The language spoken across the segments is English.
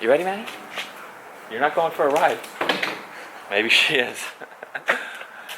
You ready, Manny? You're not going for a ride. Maybe she is.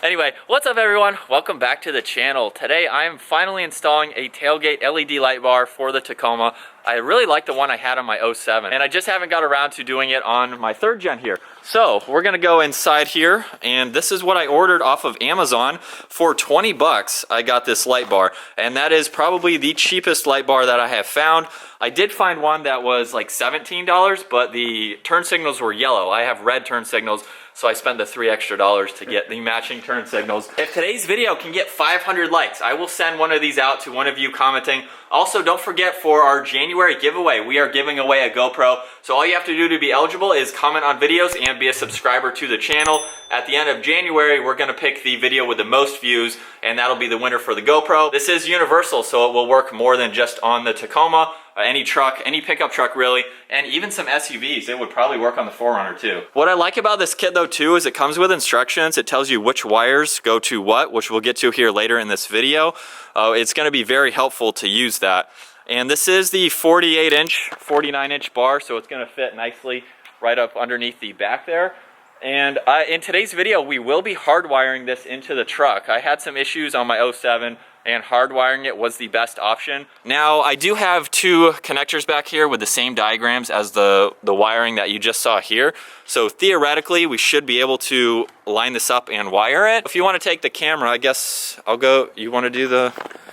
Anyway, what's up everyone? Welcome back to the channel. Today I am finally installing a tailgate LED light bar for the Tacoma. I really like the one I had on my 07, and I just haven't got around to doing it on my 3rd gen here. So we're gonna go inside here, and this is what I ordered off of Amazon. For 20 bucks, I got this light bar, and that is probably the cheapest light bar that I have found. I did find one that was like $17, but the turn signals were yellow. I have red turn signals, so I spent the $3 extra to get the matching turn signals. If today's video can get 500 likes, I will send one of these out to one of you commenting. Also, don't forget for our January giveaway, we are giving away a GoPro. So all you have to do to be eligible is comment on videos and be a subscriber to the channel. At the end of January, we're gonna pick the video with the most views, and that'll be the winner for the GoPro. This is universal, so it will work more than just on the Tacoma. Any truck, any pickup truck really, and even some SUVs. It would probably work on the 4Runner too. What I like about this kit though too is it comes with instructions. It tells you which wires go to what, which we'll get to here later in this video. It's gonna be very helpful to use that. And this is the 48-inch, 49-inch bar, so it's gonna fit nicely right up underneath the back there. And in today's video, we will be hardwiring this into the truck. I had some issues on my 07, and hardwiring it was the best option. Now, I do have 2 connectors back here with the same diagrams as the wiring that you just saw here. So theoretically, we should be able to line this up and wire it. If you want to take the camera, I guess I'll go. You want to do the?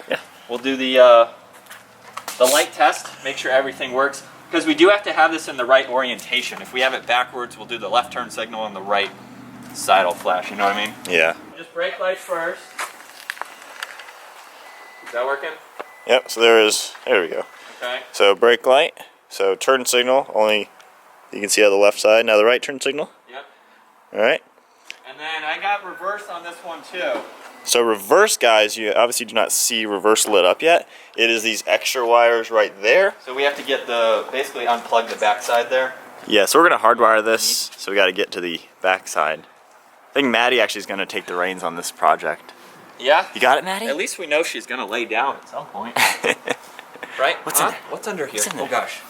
Yeah. We'll do the light test. Make sure everything works, because we do have to have this in the right orientation. If we have it backwards, we'll do the left turn signal on the right side will flash. You know what I mean? Yeah. Just brake lights first. Is that working? Yep, so there we go. Okay. So brake light, so turn signal, only you can see on the left side. Now the right turn signal. Yep. Alright. And then I got reverse on this one too. So reverse, guys, you obviously do not see reverse lit up yet. It is these extra wires right there. So we have to get basically unplug the back side there. Yeah, so we're going to hardwire this, so we got to get to the back side. I think Maddie actually is going to take the reins on this project. Yeah. You got it, Maddie? At least we know she's gonna lay down at some point. Right? What's in there? What's under here? What's in there? Oh gosh.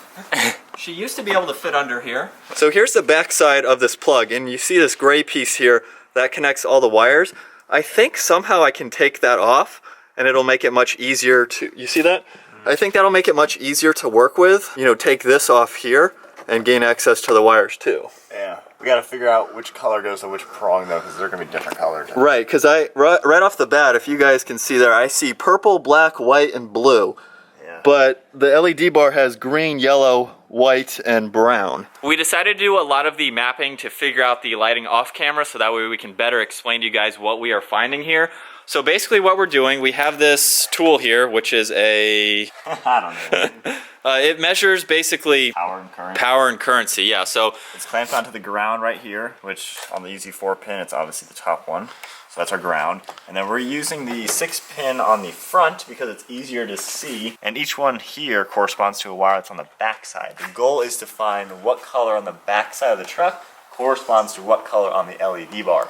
She used to be able to fit under here. So here's the back side of this plug, and you see this gray piece here that connects all the wires. I think somehow I can take that off, and it'll make it much easier to, you see that? I think that'll make it much easier to work with. You know, take this off here and gain access to the wires too. Yeah. We got to figure out which color goes to which prong though, because they're going to be different colors. Right, because right off the bat, if you guys can see there, I see purple, black, white, and blue. Yeah. But the LED bar has green, yellow, white, and brown. We decided to do a lot of the mapping to figure out the lighting off camera, so that way we can better explain to you guys what we are finding here. So basically what we're doing, we have this tool here, which is a... I don't know. It measures basically power and current. Power and currency, yeah. So it's clamped onto the ground right here, which on the EZ4 pin, it's obviously the top one. So that's our ground. And then we're using the 6-pin on the front because it's easier to see. And each one here corresponds to a wire that's on the back side. The goal is to find what color on the back side of the truck corresponds to what color on the LED bar.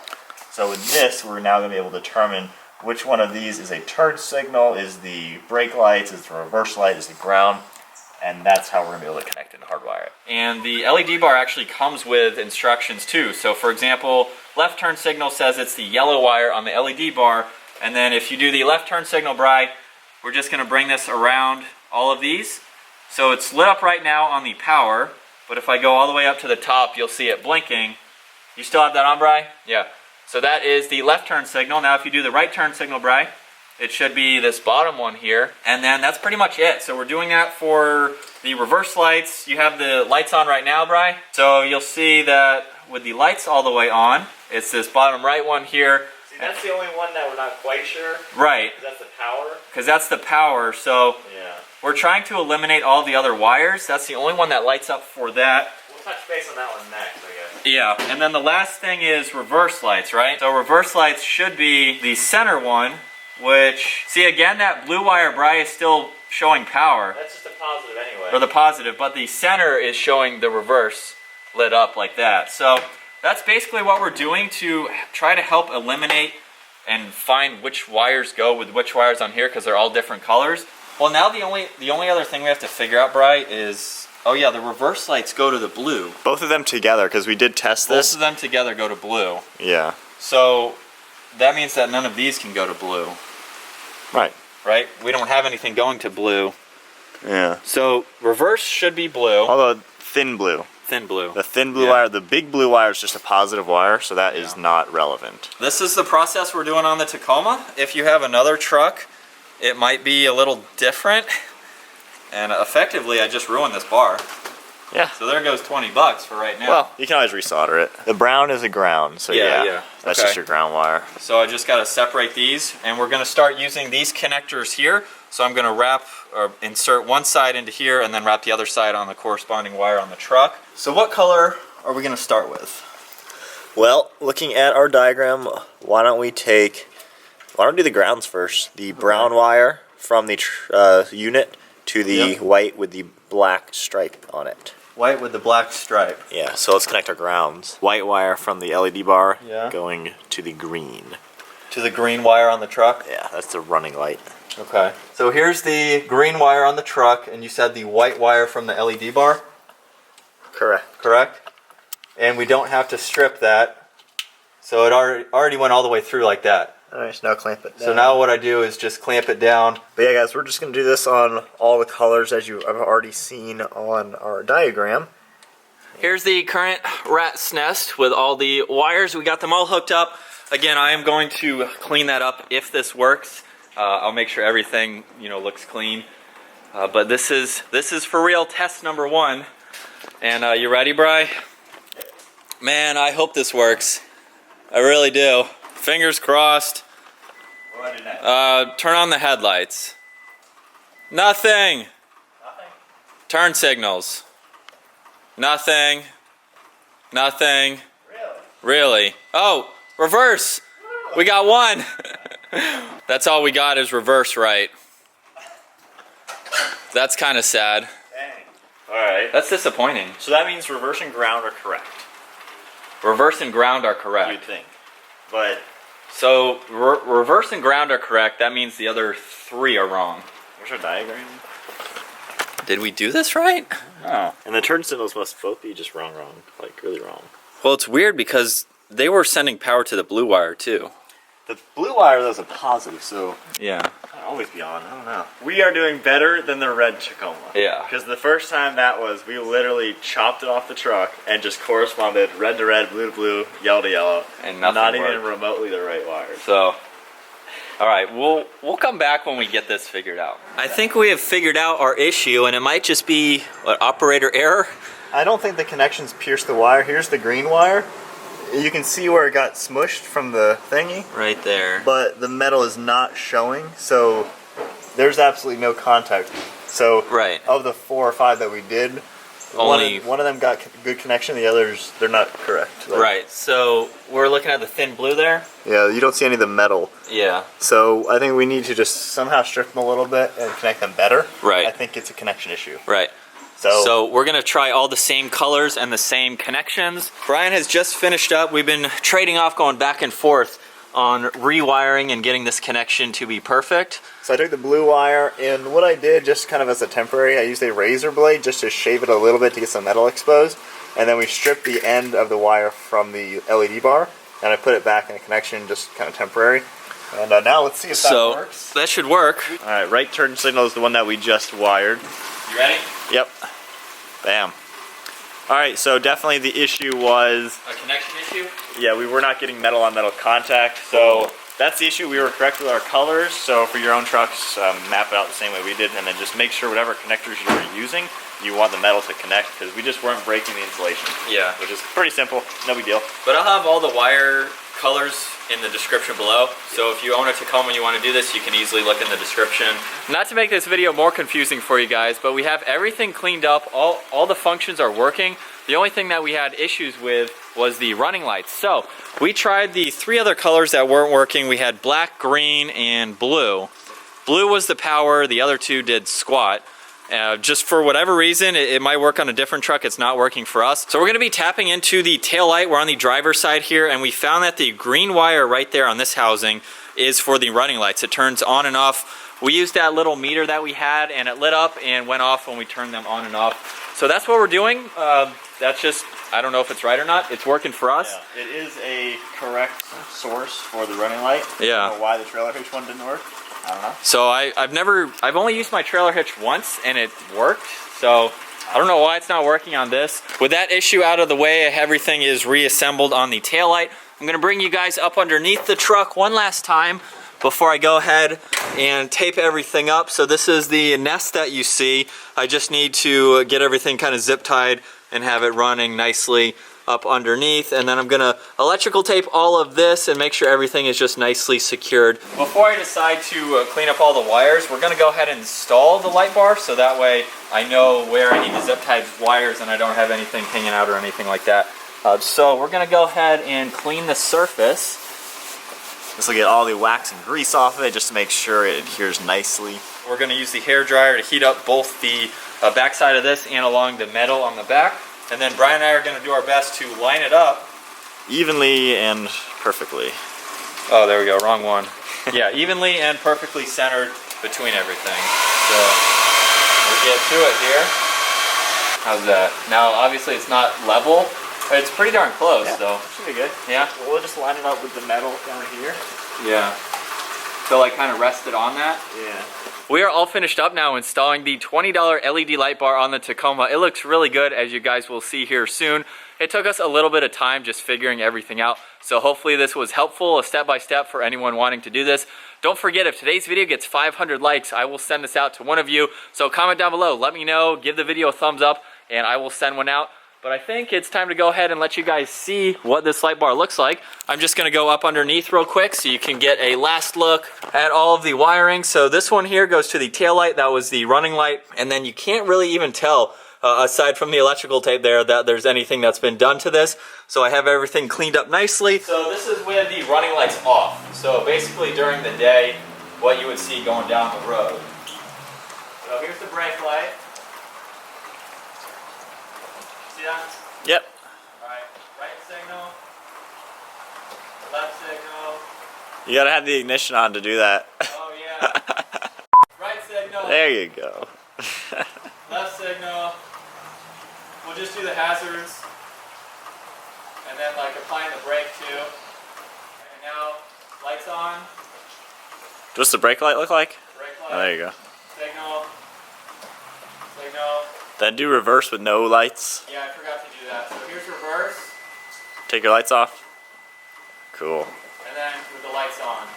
So with this, we're now going to be able to determine which one of these is a turn signal, is the brake lights, is the reverse light, is the ground. And that's how we're going to be able to connect it and hardwire it. And the LED bar actually comes with instructions too. So for example, left turn signal says it's the yellow wire on the LED bar. And then if you do the left turn signal, Bri, we're just going to bring this around all of these. So it's lit up right now on the power. But if I go all the way up to the top, you'll see it blinking. You still have that on, Bri? Yeah. So that is the left turn signal. Now if you do the right turn signal, Bri, it should be this bottom one here, and then that's pretty much it. So we're doing that for the reverse lights. You have the lights on right now, Bri. So you'll see that with the lights all the way on, it's this bottom right one here. See, that's the only one that we're not quite sure. Right. That's the power. Because that's the power, so yeah. We're trying to eliminate all the other wires. That's the only one that lights up for that. We'll touch base on that one next, I guess. Yeah, and then the last thing is reverse lights, right? So reverse lights should be the center one, which, see again, that blue wire, Bri, is still showing power. That's just a positive anyway. Or the positive, but the center is showing the reverse lit up like that. So that's basically what we're doing to try to help eliminate and find which wires go with which wires on here, because they're all different colors. Well, now the only other thing we have to figure out, Bri, is, oh yeah, the reverse lights go to the blue. Both of them together, because we did test this. Both of them together go to blue. Yeah. So that means that none of these can go to blue. Right. Right? We don't have anything going to blue. Yeah. So reverse should be blue. Although thin blue. Thin blue. The thin blue wire, the big blue wire is just a positive wire, so that is not relevant. This is the process we're doing on the Tacoma. If you have another truck, it might be a little different. And effectively, I just ruined this bar. Yeah. So there goes 20 bucks for right now. Well, you can always resolder it. The brown is a ground, so yeah. That's just your ground wire. So I just got to separate these, and we're going to start using these connectors here. So I'm going to wrap or insert one side into here and then wrap the other side on the corresponding wire on the truck. So what color are we going to start with? Well, looking at our diagram, why don't we do the grounds first. The brown wire from the unit to the white with the black stripe on it. White with the black stripe. Yeah, so let's connect our grounds. White wire from the LED bar going to the green. To the green wire on the truck? Yeah, that's the running light. Okay. So here's the green wire on the truck, and you said the white wire from the LED bar? Correct. Correct? And we don't have to strip that, so it already went all the way through like that. Alright, so now clamp it down. So now what I do is just clamp it down. But yeah guys, we're just going to do this on all the colors as you have already seen on our diagram. Here's the current rat's nest with all the wires. We got them all hooked up. Again, I am going to clean that up if this works. I'll make sure everything looks clean. But this is for real test number 1. And you ready, Bri? Man, I hope this works. I really do. Fingers crossed. What do I do next? Turn on the headlights. Nothing. Nothing? Turn signals. Nothing. Nothing. Really? Oh, reverse. We got one. That's all we got is reverse right. That's kind of sad. Dang. Alright. That's disappointing. So that means reverse and ground are correct. Reverse and ground are correct. You'd think. But so reverse and ground are correct. That means the other 3 are wrong. where's our diagram? Did we do this right? Oh. And the turn signals must both be just wrong, like really wrong. Well, it's weird because they were sending power to the blue wire too. The blue wire though is a positive, so yeah. I'll always be on. I don't know. We are doing better than the red Tacoma. Yeah. Because the first time that was, we literally chopped it off the truck and just corresponded red to red, blue to blue, yellow to yellow, and nothing not worked. even remotely the right wires. So, all right, we'll come back when we get this figured out. I think we have figured out our issue, and it might just be what, operator error. I don't think the connections pierced the wire. Here's the green wire. You can see where it got smushed from the thingy. Right there. But the metal is not showing, so there's absolutely no contact. So right. Of the 4 or 5 that we did, only one of them got good connection, the others, they're not correct. Like, right, so we're looking at the thin blue there? Yeah, you don't see any of the metal. Yeah. So I think we need to just somehow strip them a little bit and connect them better. Right. I think it's a connection issue. Right. So we're going to try all the same colors and the same connections. Brian has just finished up. We've been trading off, going back and forth on rewiring and getting this connection to be perfect. So I took the blue wire, and what I did, just kind of as a temporary, I used a razor blade just to shave it a little bit to get some metal exposed. And then we stripped the end of the wire from the LED bar, and I put it back in a connection, just kind of temporary. And now let's see if that works. So that should work. All right, right turn signal is the one that we just wired. You ready? Yep. Bam. Alright, so definitely the issue was... A connection issue? Yeah, we were not getting metal on metal contact, so that's the issue. We were correct with our colors, so for your own trucks, map it out the same way we did, and then just make sure whatever connectors you were using, you want the metal to connect, because we just weren't breaking the insulation. Yeah. Which is pretty simple, no big deal. But I'll have all the wire colors in the description below, so if you own a Tacoma and you want to do this, you can easily look in the description. Not to make this video more confusing for you guys, but we have everything cleaned up, all the functions are working. The only thing that we had issues with was the running lights. So we tried the 3 other colors that weren't working. We had black, green, and blue. Blue was the power, the other 2 did squat. Just for whatever reason, it might work on a different truck, it's not working for us. So we're gonna be tapping into the tail light. We're on the driver's side here, and we found that the green wire right there on this housing is for the running lights. It turns on and off We used that little meter that we had, and it lit up and went off when we turned them on and off. So that's what we're doing. That's just, I don't know if it's right or not. It's working for us. Yeah, it is a correct source for the running light. Yeah. I don't know why the trailer hitch one didn't work. I don't know. So I've only used my trailer hitch once and it worked. So I don't know why it's not working on this. With that issue out of the way, everything is reassembled on the taillight. I'm gonna bring you guys up underneath the truck one last time before I go ahead and tape everything up. So this is the nest that you see. I just need to get everything kind of zip tied and have it running nicely up underneath, and then I'm gonna electrical tape all of this and make sure everything is just nicely secured. Before I decide to clean up all the wires, we're gonna go ahead and install the light bar so that way I know where I need to zip tie wires and I don't have anything hanging out or anything like that. So we're gonna go ahead and clean the surface. This will get all the wax and grease off of it just to make sure it adheres nicely. We're gonna use the hair dryer to heat up both the back side of this and along the metal on the back. And then Brian and I are going to do our best to line it up evenly and perfectly. Oh, there we go, wrong one. Yeah, evenly and perfectly centered between everything. So we'll get to it here. How's that? Now, obviously it's not level, but it's pretty darn close, though. Should be good. Yeah? We'll just line it up with the metal down here. Yeah. So like kind of rest it on that? Yeah. We are all finished up now installing the $20 LED light bar on the Tacoma. It looks really good, as you guys will see here soon. It took us a little bit of time just figuring everything out, so hopefully this was helpful, a step-by-step for anyone wanting to do this. Don't forget, if today's video gets 500 likes, I will send this out to one of you. So comment down below, let me know, give the video a thumbs up, and I will send one out. But I think it's time to go ahead and let you guys see what this light bar looks like. I'm just gonna go up underneath real quick so you can get a last look at all of the wiring. So this one here goes to the tail light, that was the running light, and then you can't really even tell, aside from the electrical tape there, that there's anything that's been done to this. So I have everything cleaned up nicely. So this is with the running lights off. So basically during the day, what you would see going down the road. So here's the brake light. Yeah. Yep. Alright, right signal, left signal. You gotta have the ignition on to do that. Oh yeah. Right signal. There you go. Left signal. We'll just do the hazards. And then like applying the brake too. And now, lights on. What's the brake light look like? Brake light. Oh, there you go. Signal. Signal. Then do reverse with no lights. Yeah, I forgot to do that. So here's reverse. Take your lights off. Cool. And then with the lights on.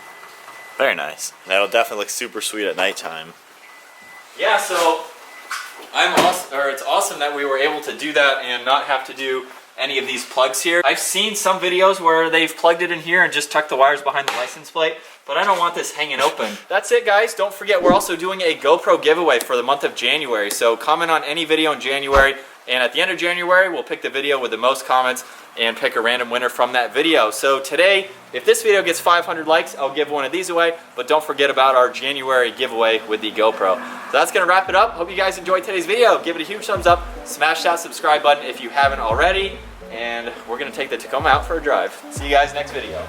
Very nice. That'll definitely look super sweet at nighttime. Yeah, so it's awesome that we were able to do that and not have to do any of these plugs here. I've seen some videos where they've plugged it in here and just tucked the wires behind the license plate, but I don't want this hanging open. That's it, guys. Don't forget, we're also doing a GoPro giveaway for the month of January. So comment on any video in January, and at the end of January, we'll pick the video with the most comments and pick a random winner from that video. So today, if this video gets 500 likes, I'll give one of these away, but don't forget about our January giveaway with the GoPro. So that's gonna wrap it up. Hope you guys enjoyed today's video. Give it a huge thumbs up, smash that subscribe button if you haven't already, and we're gonna take the Tacoma out for a drive. See you guys next video.